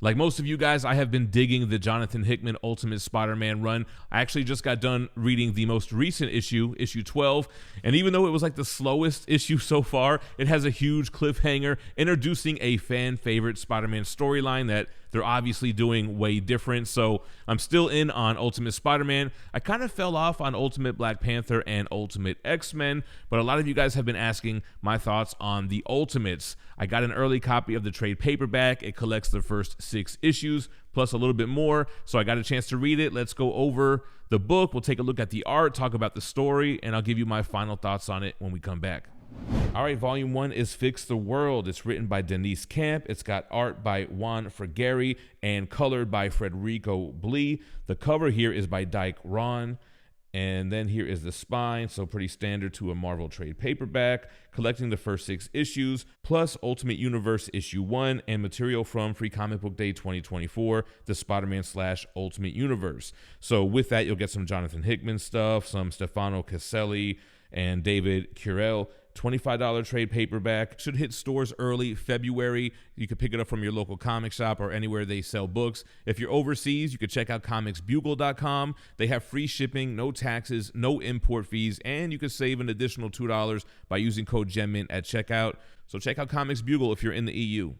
Like most of you guys, I have been digging the Jonathan Hickman Ultimate Spider-Man run. I actually just got done reading the most recent issue, issue 12, and even though it was like the slowest issue so far, it has a huge cliffhanger introducing a fan favorite Spider-Man storyline that they're obviously doing way different. So I'm still in on Ultimate Spider-Man. I kind of fell off on Ultimate Black Panther and Ultimate X-Men, but a lot of you guys have been asking my thoughts on the Ultimates. I got an early copy of the trade paperback. It collects the first 6 issues plus a little bit more, so I got a chance to read it. Let's go over the book. We'll take a look at the art, talk about the story, and I'll give you my final thoughts on it when we come back. All right, volume 1 is Fix the World. It's written by Denise Camp. It's got art by Juan Frigeri and colored by Federico Blee. The cover here is by Dyke Ron. And then here is the spine, so pretty standard to a Marvel trade paperback, collecting the first 6 issues, plus Ultimate Universe issue 1 and material from Free Comic Book Day 2024, the Spider-Man / Ultimate Universe. So with that, you'll get some Jonathan Hickman stuff, some Stefano Caselli and David Curell. $25 trade paperback. Should hit stores early February. You could pick it up from your local comic shop or anywhere they sell books. If you're overseas, you could check out comicsbugle.com. They have free shipping, no taxes, no import fees, and you could save an additional $2 by using code GEMMINT at checkout. So check out Comics Bugle if you're in the EU.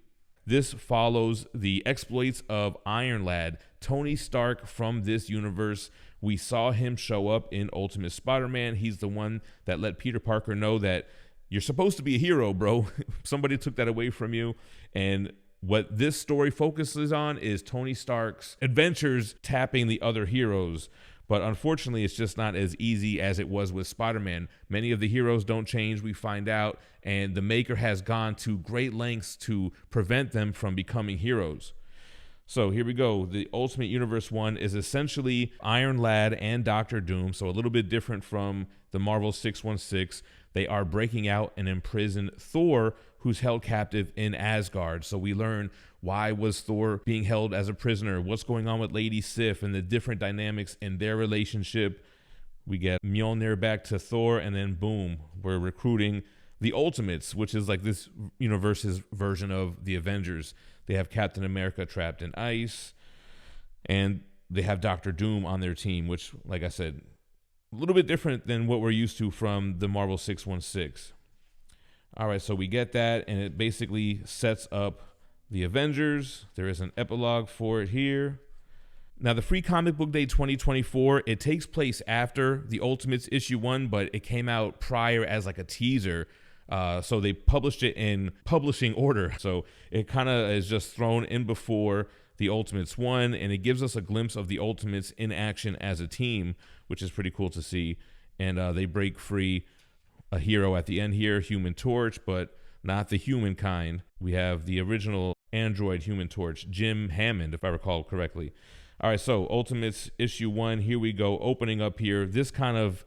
This follows the exploits of Iron Lad, Tony Stark from this universe. We saw him show up in Ultimate Spider-Man. He's the one that let Peter Parker know that you're supposed to be a hero, bro. Somebody took that away from you. And what this story focuses on is Tony Stark's adventures tapping the other heroes. But unfortunately, it's just not as easy as it was with Spider-Man. Many of the heroes don't change, we find out, and the maker has gone to great lengths to prevent them from becoming heroes. So here we go. The Ultimate Universe 1 is essentially Iron Lad and Doctor Doom, so a little bit different from the Marvel 616. They are breaking out and imprison Thor, who's held captive in Asgard. So we learn why was Thor being held as a prisoner, what's going on with Lady Sif and the different dynamics in their relationship. We get Mjolnir back to Thor, and then boom, we're recruiting the Ultimates, which is like this universe's version of the Avengers. They have Captain America trapped in ice, and they have Doctor Doom on their team, which, like I said, a little bit different than what we're used to from the Marvel 616. All right, so we get that, and it basically sets up the Avengers. There is an epilogue for it here. Now, the Free Comic Book Day 2024, it takes place after the Ultimates issue 1, but it came out prior as like a teaser. So they published it in publishing order. So it kind of is just thrown in before the Ultimates 1, and it gives us a glimpse of the Ultimates in action as a team, which is pretty cool to see. And they break free a hero at the end here, Human Torch, but not the human kind. We have the original android Human Torch, Jim Hammond, if I recall correctly. All right, so Ultimates issue 1, here we go, opening up here. This kind of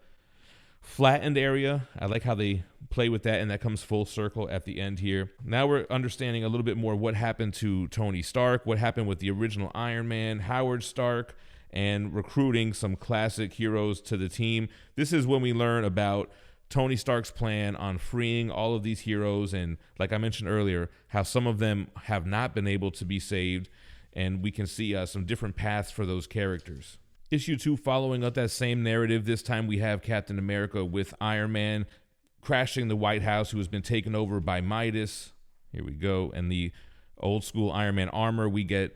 flattened area, I like how they play with that, and that comes full circle at the end here. Now we're understanding a little bit more what happened to Tony Stark, what happened with the original Iron Man, Howard Stark, and recruiting some classic heroes to the team. This is when we learn about Tony Stark's plan on freeing all of these heroes, and like I mentioned earlier, how some of them have not been able to be saved, and we can see some different paths for those characters. Issue 2, following up that same narrative, this time we have Captain America with Iron Man crashing the White House, who has been taken over by Midas. Here we go. And the old school Iron Man armor, we get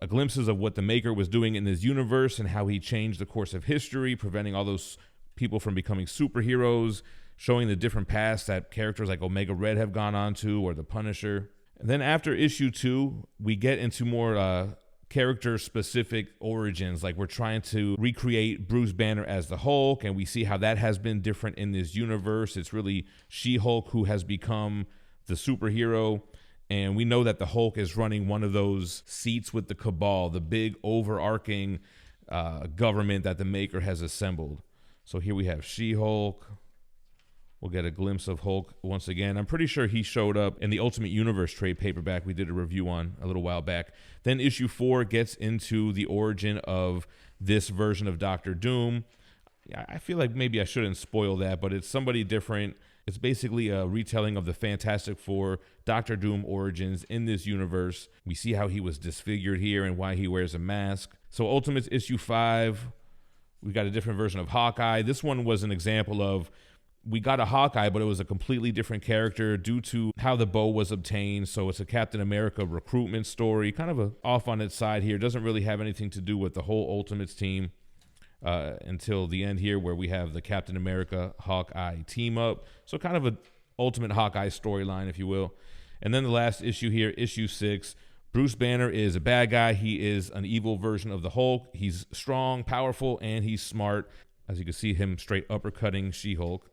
glimpses of what the Maker was doing in this universe and how he changed the course of history, preventing all those people from becoming superheroes, showing the different paths that characters like Omega Red have gone on to, or the Punisher. And then after issue 2, we get into more character-specific origins. Like we're trying to recreate Bruce Banner as the Hulk, and we see how that has been different in this universe. It's really She-Hulk who has become the superhero, and we know that the Hulk is running one of those seats with the Cabal, the big overarching government that the Maker has assembled. So here we have She-Hulk. We'll get a glimpse of Hulk once again. I'm pretty sure he showed up in the Ultimate Universe trade paperback we did a review on a little while back. Then issue 4 gets into the origin of this version of Doctor Doom. I feel like maybe I shouldn't spoil that, but it's somebody different. It's basically a retelling of the Fantastic Four, Doctor Doom origins in this universe. We see how he was disfigured here and why he wears a mask. So Ultimates issue 5, we got a different version of Hawkeye. This one was an example of, we got a Hawkeye, but it was a completely different character due to how the bow was obtained. So it's a Captain America recruitment story, kind of off on its side here. Doesn't really have anything to do with the whole Ultimates team until the end here, where we have the Captain America Hawkeye team up. So kind of an Ultimate Hawkeye storyline, if you will. And then the last issue here, issue 6. Bruce Banner is a bad guy. He is an evil version of the Hulk. He's strong, powerful, and he's smart. As you can see him straight uppercutting She-Hulk.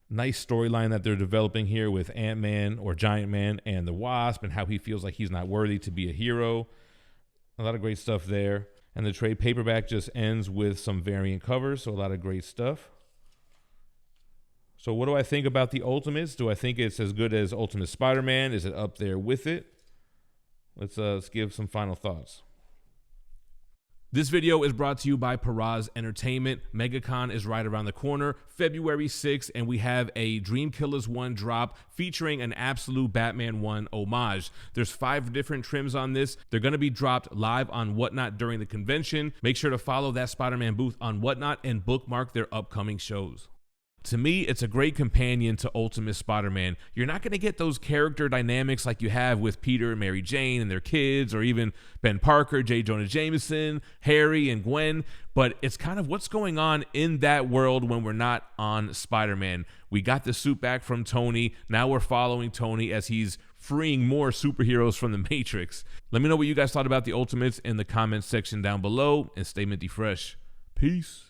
Nice storyline that they're developing here with Ant-Man or Giant Man and the Wasp, and how he feels like he's not worthy to be a hero. A lot of great stuff there. And the trade paperback just ends with some variant covers, so a lot of great stuff. So what do I think about the Ultimates? Do I think it's as good as Ultimate Spider-Man? Is it up there with it? Let's give some final thoughts. This video is brought to you by Paraz Entertainment. MegaCon is right around the corner, February 6th, and we have a Dream Killers 1 drop featuring an absolute Batman 1 homage. There's 5 different trims on this. They're going to be dropped live on Whatnot during the convention. Make sure to follow that Spider-Man booth on Whatnot and bookmark their upcoming shows. To me, it's a great companion to Ultimate Spider-Man. You're not going to get those character dynamics like you have with Peter and Mary Jane and their kids, or even Ben Parker, J. Jonah Jameson, Harry, and Gwen, but it's kind of what's going on in that world when we're not on Spider-Man. We got the suit back from Tony. Now we're following Tony as he's freeing more superheroes from the Matrix. Let me know what you guys thought about the Ultimates in the comments section down below, and stay minty fresh. Peace.